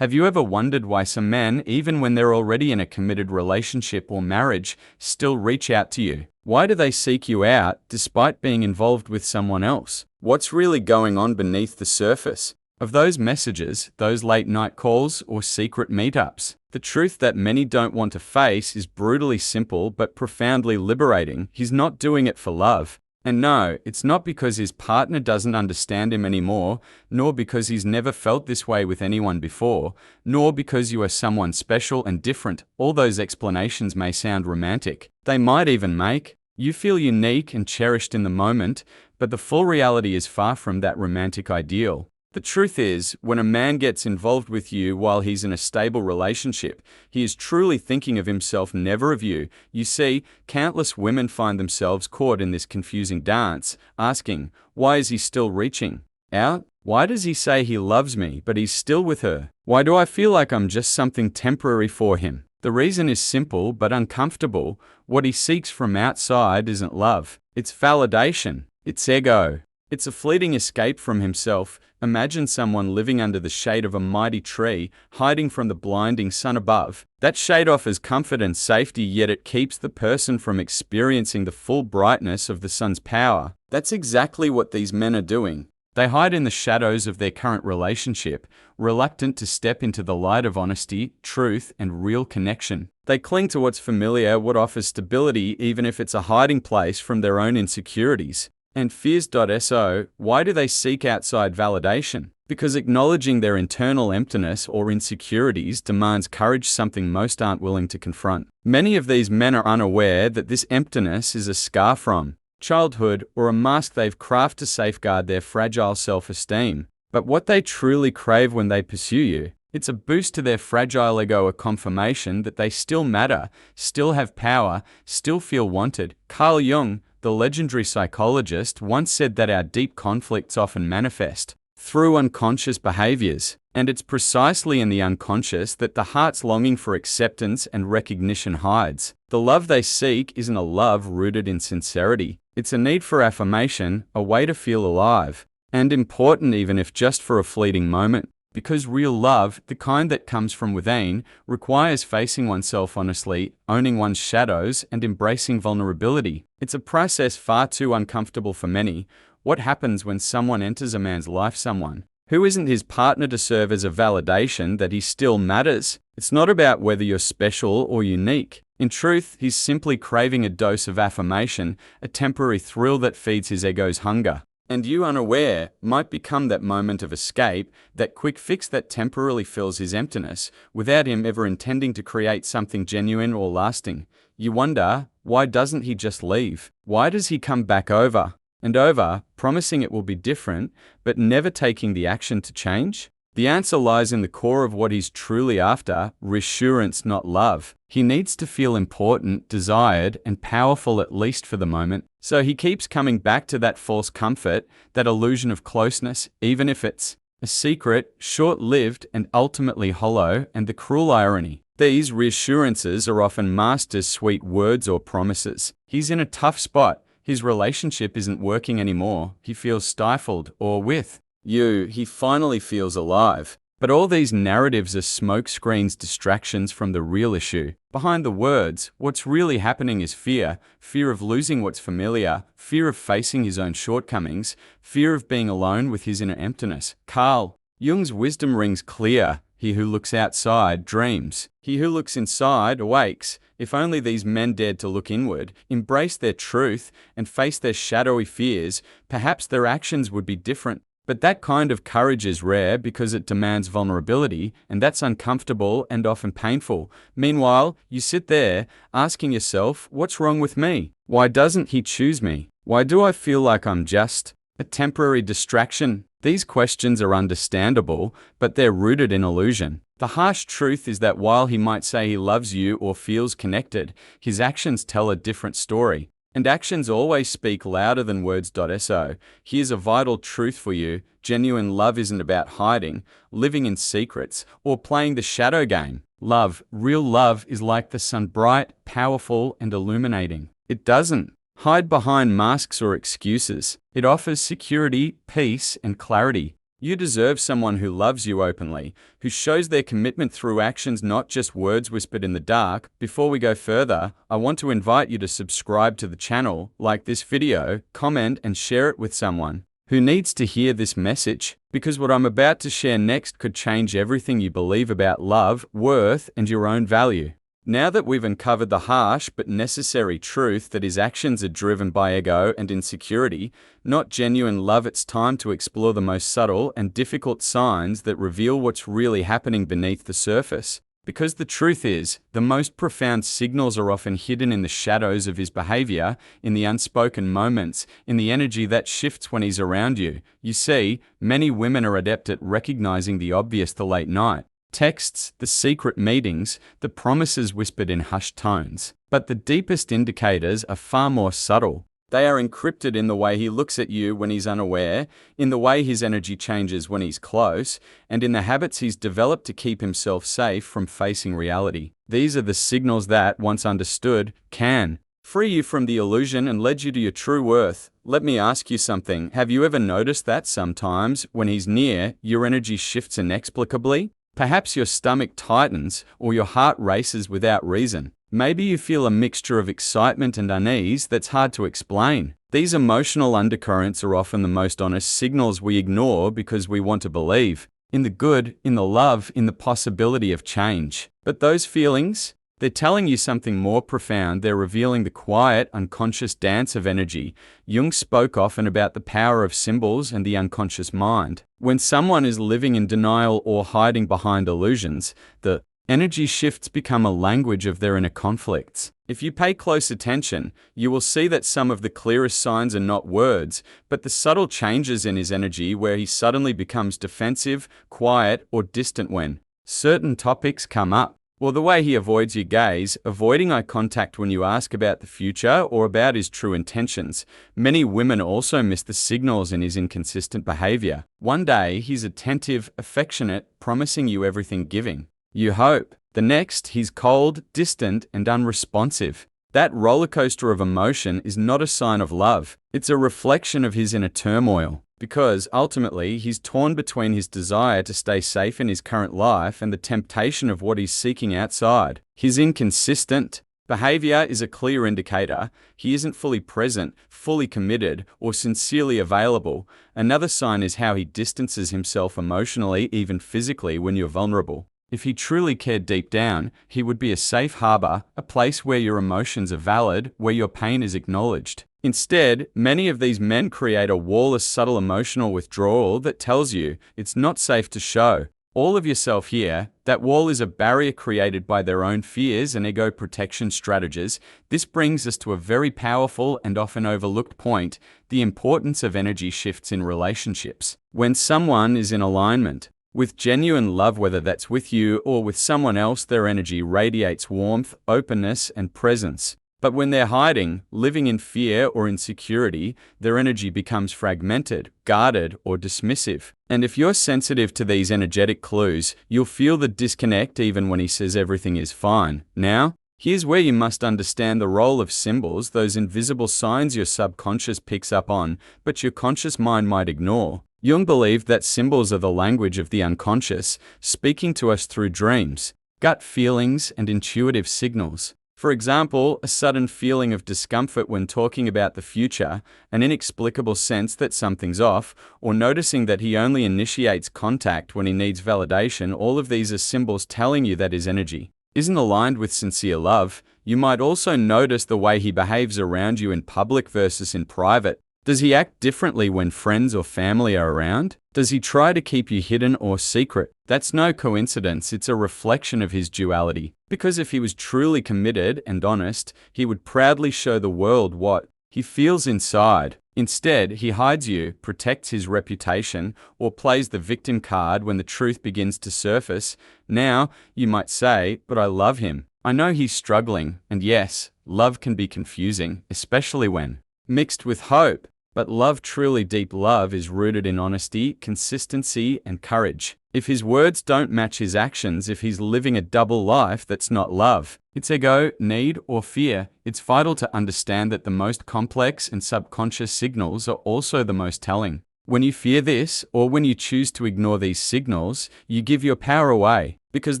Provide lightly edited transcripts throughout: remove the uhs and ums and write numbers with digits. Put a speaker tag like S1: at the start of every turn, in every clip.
S1: Have you ever wondered why some men, even when they're already in a committed relationship or marriage, still reach out to you? Why do they seek you out despite being involved with someone else? What's really going on beneath the surface of those messages, those late night calls, or secret meetups? The truth that many don't want to face is brutally simple but profoundly liberating. He's not doing it for love. And no, it's not because his partner doesn't understand him anymore, nor because he's never felt this way with anyone before, nor because you are someone special and different. All those explanations may sound romantic. They might even make you feel unique and cherished in the moment, but the full reality is far from that romantic ideal. The truth is, when a man gets involved with you while he's in a stable relationship, he is truly thinking of himself, never of you. You see, countless women find themselves caught in this confusing dance, asking, why is he still reaching out? Why does he say he loves me, but he's still with her? Why do I feel like I'm just something temporary for him? The reason is simple but uncomfortable. What he seeks from outside isn't love. It's validation. It's ego. It's a fleeting escape from himself. Imagine someone living under the shade of a mighty tree, hiding from the blinding sun above. That shade offers comfort and safety, yet it keeps the person from experiencing the full brightness of the sun's power. That's exactly what these men are doing. They hide in the shadows of their current relationship, reluctant to step into the light of honesty, truth, and real connection. They cling to what's familiar, what offers stability, even if it's a hiding place from their own insecurities and fears. So, why do they seek outside validation? Because acknowledging their internal emptiness or insecurities demands courage, something most aren't willing to confront. Many of these men are unaware that this emptiness is a scar from childhood or a mask they've crafted to safeguard their fragile self-esteem. But what they truly crave when they pursue you, it's a boost to their fragile ego, a confirmation that they still matter, still have power, still feel wanted. Carl Jung, the legendary psychologist, once said that our deep conflicts often manifest through unconscious behaviors, and it's precisely in the unconscious that the heart's longing for acceptance and recognition hides. The love they seek isn't a love rooted in sincerity. It's a need for affirmation, a way to feel alive and important, even if just for a fleeting moment. Because real love, the kind that comes from within, requires facing oneself honestly, owning one's shadows, and embracing vulnerability. It's a process far too uncomfortable for many. What happens when someone enters a man's life, someone who isn't his partner, to serve as a validation that he still matters? It's not about whether you're special or unique. In truth, he's simply craving a dose of affirmation, a temporary thrill that feeds his ego's hunger. And you, unaware, might become that moment of escape, that quick fix that temporarily fills his emptiness, without him ever intending to create something genuine or lasting. You wonder, why doesn't he just leave? Why does he come back over and over, promising it will be different, but never taking the action to change? The answer lies in the core of what he's truly after: reassurance, not love. He needs to feel important, desired, and powerful, at least for the moment. So he keeps coming back to that false comfort, that illusion of closeness, even if it's a secret, short-lived, and ultimately hollow. And the cruel irony: these reassurances are often masked as sweet words or promises. He's in a tough spot. His relationship isn't working anymore. He feels stifled, or with you, he finally feels alive. But all these narratives are smoke screens, distractions from the real issue. Behind the words, what's really happening is fear. Fear of losing what's familiar, fear of facing his own shortcomings, fear of being alone with his inner emptiness. Carl Jung's wisdom rings clear. He who looks outside dreams. He who looks inside awakes. If only these men dared to look inward, embrace their truth, and face their shadowy fears, perhaps their actions would be different. But that kind of courage is rare because it demands vulnerability, and that's uncomfortable and often painful. Meanwhile, you sit there, asking yourself, what's wrong with me? Why doesn't he choose me? Why do I feel like I'm just a temporary distraction? These questions are understandable, but they're rooted in illusion. The harsh truth is that while he might say he loves you or feels connected, his actions tell a different story. And actions always speak louder than words. So, here's a vital truth for you: genuine love isn't about hiding, living in secrets, or playing the shadow game. Love, real love, is like the sun, bright, powerful, and illuminating. It doesn't hide behind masks or excuses. It offers security, peace, and clarity. You deserve someone who loves you openly, who shows their commitment through actions, not just words whispered in the dark. Before we go further, I want to invite you to subscribe to the channel, like this video, comment and share it with someone who needs to hear this message, because what I'm about to share next could change everything you believe about love, worth, and your own value. Now that we've uncovered the harsh but necessary truth that his actions are driven by ego and insecurity, not genuine love, it's time to explore the most subtle and difficult signs that reveal what's really happening beneath the surface. Because the truth is, the most profound signals are often hidden in the shadows of his behavior, in the unspoken moments, in the energy that shifts when he's around you. You see, many women are adept at recognizing the obvious: the late night texts, the secret meetings, the promises whispered in hushed tones. But the deepest indicators are far more subtle. They are encrypted in the way he looks at you when he's unaware, in the way his energy changes when he's close, and in the habits he's developed to keep himself safe from facing reality. These are the signals that, once understood, can free you from the illusion and lead you to your true worth. Let me ask you something. Have you ever noticed that sometimes, when he's near, your energy shifts inexplicably? Perhaps your stomach tightens or your heart races without reason. Maybe you feel a mixture of excitement and unease that's hard to explain. These emotional undercurrents are often the most honest signals we ignore because we want to believe in the good, in the love, in the possibility of change. But those feelings, they're telling you something more profound. They're revealing the quiet, unconscious dance of energy. Jung spoke often about the power of symbols and the unconscious mind. When someone is living in denial or hiding behind illusions, the energy shifts become a language of their inner conflicts. If you pay close attention, you will see that some of the clearest signs are not words, but the subtle changes in his energy, where he suddenly becomes defensive, quiet, or distant when certain topics come up. Or the way he avoids your gaze, avoiding eye contact when you ask about the future or about his true intentions. Many women also miss the signals in his inconsistent behavior. One day, he's attentive, affectionate, promising you everything, giving you hope. The next, he's cold, distant, and unresponsive. That roller coaster of emotion is not a sign of love. It's a reflection of his inner turmoil. Because, ultimately, he's torn between his desire to stay safe in his current life and the temptation of what he's seeking outside. His inconsistent behavior is a clear indicator. He isn't fully present, fully committed, or sincerely available. Another sign is how he distances himself emotionally, even physically, when you're vulnerable. If he truly cared deep down, he would be a safe harbor, a place where your emotions are valid, where your pain is acknowledged. Instead, many of these men create a wall, a subtle emotional withdrawal that tells you it's not safe to show all of yourself here. That wall is a barrier created by their own fears and ego protection strategies. This brings us to a very powerful and often overlooked point: the importance of energy shifts in relationships. When someone is in alignment with genuine love, whether that's with you or with someone else, their energy radiates warmth, openness, and presence. But when they're hiding, living in fear or insecurity, their energy becomes fragmented, guarded, or dismissive. And if you're sensitive to these energetic clues, you'll feel the disconnect even when he says everything is fine. Now, here's where you must understand the role of symbols, those invisible signs your subconscious picks up on, but your conscious mind might ignore. Jung believed that symbols are the language of the unconscious, speaking to us through dreams, gut feelings, and intuitive signals. For example, a sudden feeling of discomfort when talking about the future, an inexplicable sense that something's off, or noticing that he only initiates contact when he needs validation. All of these are symbols telling you that his energy isn't aligned with sincere love. You might also notice the way he behaves around you in public versus in private. Does he act differently when friends or family are around? Does he try to keep you hidden or secret? That's no coincidence. It's a reflection of his duality. Because if he was truly committed and honest, he would proudly show the world what he feels inside. Instead, he hides you, protects his reputation, or plays the victim card when the truth begins to surface. Now, you might say, but I love him. I know he's struggling. And yes, love can be confusing, especially when mixed with hope. But love, truly deep love, is rooted in honesty, consistency, and courage. If his words don't match his actions, if he's living a double life, that's not love. It's ego, need, or fear. It's vital to understand that the most complex and subconscious signals are also the most telling. When you fear this, or when you choose to ignore these signals, you give your power away. Because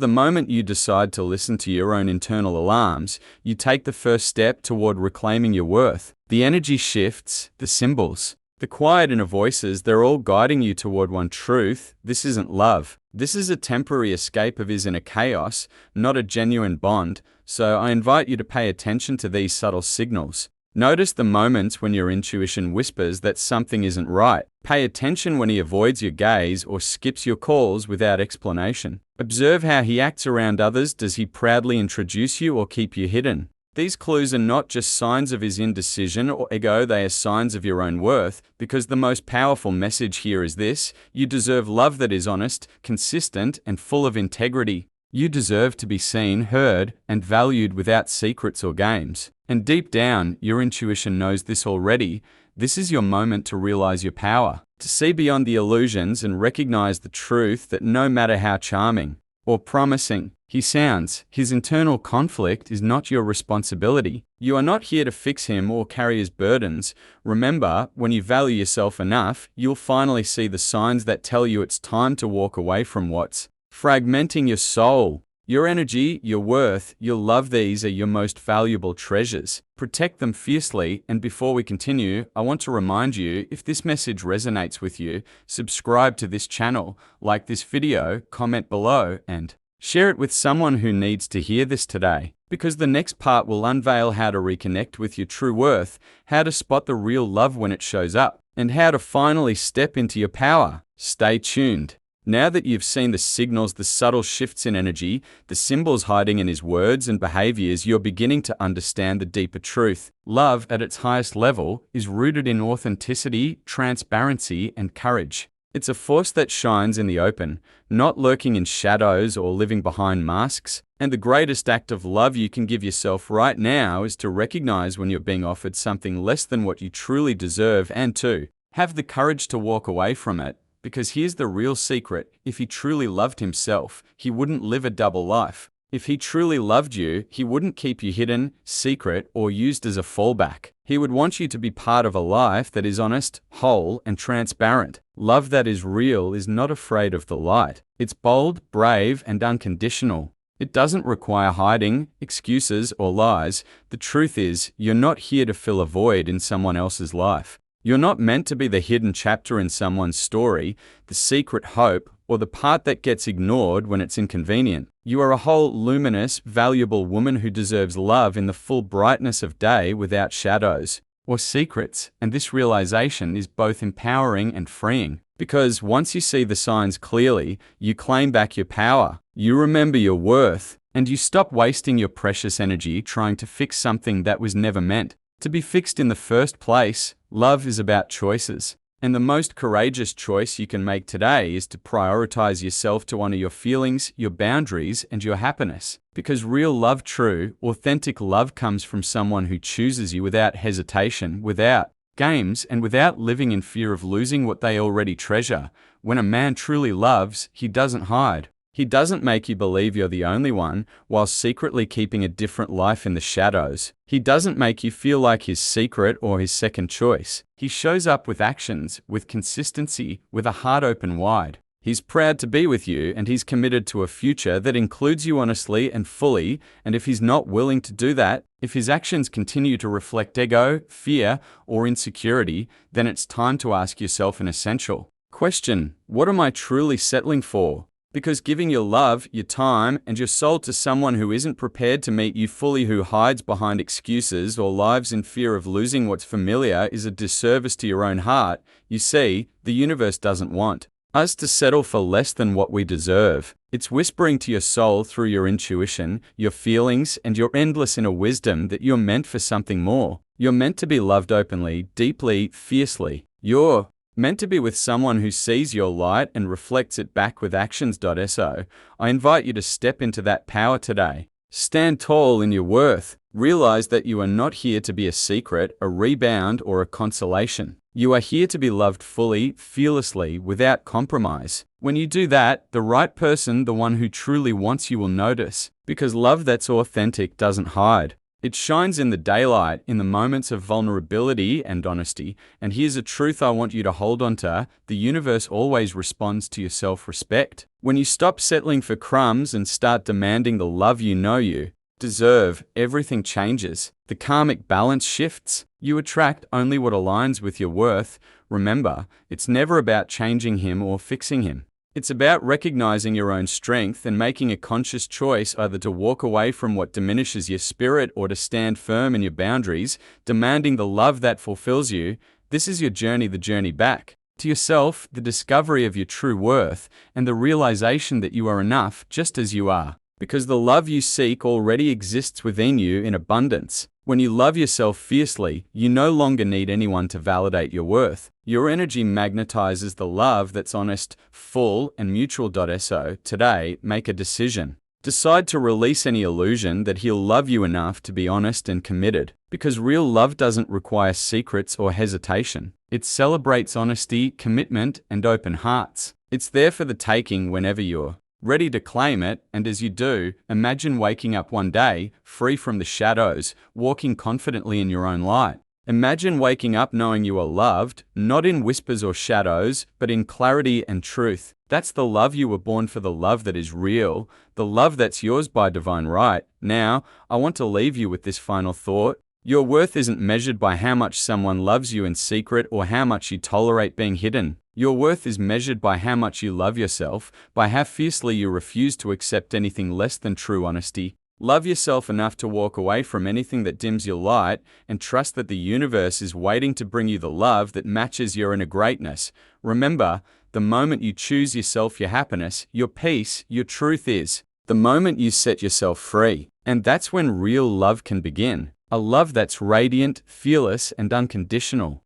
S1: the moment you decide to listen to your own internal alarms, you take the first step toward reclaiming your worth. The energy shifts, the symbols, the quiet inner voices, they're all guiding you toward one truth. This isn't love. This is a temporary escape of his inner chaos, not a genuine bond. So I invite you to pay attention to these subtle signals. Notice the moments when your intuition whispers that something isn't right. Pay attention when he avoids your gaze or skips your calls without explanation. Observe how he acts around others. Does he proudly introduce you or keep you hidden? These clues are not just signs of his indecision or ego, they are signs of your own worth, because the most powerful message here is this: you deserve love that is honest, consistent, and full of integrity. You deserve to be seen, heard, and valued without secrets or games. And deep down, your intuition knows this already. This is your moment to realize your power, to see beyond the illusions and recognize the truth that no matter how charming or promising he sounds, his internal conflict is not your responsibility. You are not here to fix him or carry his burdens. Remember, when you value yourself enough, you'll finally see the signs that tell you it's time to walk away from what's fragmenting your soul. Your energy, your worth, your love, these are your most valuable treasures. Protect them fiercely. And before we continue, I want to remind you, if this message resonates with you, subscribe to this channel, like this video, comment below, and share it with someone who needs to hear this today. Because the next part will unveil how to reconnect with your true worth, how to spot the real love when it shows up, and how to finally step into your power. Stay tuned. Now that you've seen the signals, the subtle shifts in energy, the symbols hiding in his words and behaviors, you're beginning to understand the deeper truth. Love, at its highest level, is rooted in authenticity, transparency, and courage. It's a force that shines in the open, not lurking in shadows or living behind masks. And the greatest act of love you can give yourself right now is to recognize when you're being offered something less than what you truly deserve, and to have the courage to walk away from it. Because here's the real secret: if he truly loved himself, he wouldn't live a double life. If he truly loved you, he wouldn't keep you hidden, secret, or used as a fallback. He would want you to be part of a life that is honest, whole, and transparent. Love that is real is not afraid of the light. It's bold, brave, and unconditional. It doesn't require hiding, excuses, or lies. The truth is, you're not here to fill a void in someone else's life. You're not meant to be the hidden chapter in someone's story, the secret hope, or the part that gets ignored when it's inconvenient. You are a whole, luminous, valuable woman who deserves love in the full brightness of day without shadows or secrets, and this realization is both empowering and freeing. Because once you see the signs clearly, you claim back your power, you remember your worth, and you stop wasting your precious energy trying to fix something that was never meant to be fixed in the first place. Love is about choices. And the most courageous choice you can make today is to prioritize yourself, to honor your feelings, your boundaries, and your happiness. Because real love, true, authentic love comes from someone who chooses you without hesitation, without games, and without living in fear of losing what they already treasure. When a man truly loves, he doesn't hide. He doesn't make you believe you're the only one, while secretly keeping a different life in the shadows. He doesn't make you feel like his secret or his second choice. He shows up with actions, with consistency, with a heart open wide. He's proud to be with you, and he's committed to a future that includes you honestly and fully. And if he's not willing to do that, if his actions continue to reflect ego, fear, or insecurity, then it's time to ask yourself an essential question: what am I truly settling for? Because giving your love, your time, and your soul to someone who isn't prepared to meet you fully, who hides behind excuses or lives in fear of losing what's familiar, is a disservice to your own heart. You see, the universe doesn't want us to settle for less than what we deserve. It's whispering to your soul through your intuition, your feelings, and your endless inner wisdom that you're meant for something more. You're meant to be loved openly, deeply, fiercely. You're meant to be with someone who sees your light and reflects it back with actions. So, I invite you to step into that power today. Stand tall in your worth. Realize that you are not here to be a secret, a rebound, or a consolation. You are here to be loved fully, fearlessly, without compromise. When you do that, the right person, the one who truly wants you, will notice. Because love that's authentic doesn't hide. It shines in the daylight, in the moments of vulnerability and honesty. And here's a truth I want you to hold on to: the universe always responds to your self-respect. When you stop settling for crumbs and start demanding the love you deserve, everything changes. The karmic balance shifts. You attract only what aligns with your worth. Remember, it's never about changing him or fixing him. It's about recognizing your own strength and making a conscious choice either to walk away from what diminishes your spirit or to stand firm in your boundaries, demanding the love that fulfills you. This is your journey, the journey back to yourself, the discovery of your true worth, and the realization that you are enough just as you are. Because the love you seek already exists within you in abundance. When you love yourself fiercely, you no longer need anyone to validate your worth. Your energy magnetizes the love that's honest, full, and mutual. So, today, make a decision. Decide to release any illusion that he'll love you enough to be honest and committed. Because real love doesn't require secrets or hesitation. It celebrates honesty, commitment, and open hearts. It's there for the taking whenever you're ready to claim it. And as you do, imagine waking up one day, free from the shadows, walking confidently in your own light. Imagine waking up knowing you are loved, not in whispers or shadows, but in clarity and truth. That's the love you were born for, the love that is real, the love that's yours by divine right. Now, I want to leave you with this final thought. Your worth isn't measured by how much someone loves you in secret or how much you tolerate being hidden. Your worth is measured by how much you love yourself, by how fiercely you refuse to accept anything less than true honesty. Love yourself enough to walk away from anything that dims your light, and trust that the universe is waiting to bring you the love that matches your inner greatness. Remember, the moment you choose yourself, your happiness, your peace, your truth is the moment you set yourself free. And that's when real love can begin. A love that's radiant, fearless, and unconditional.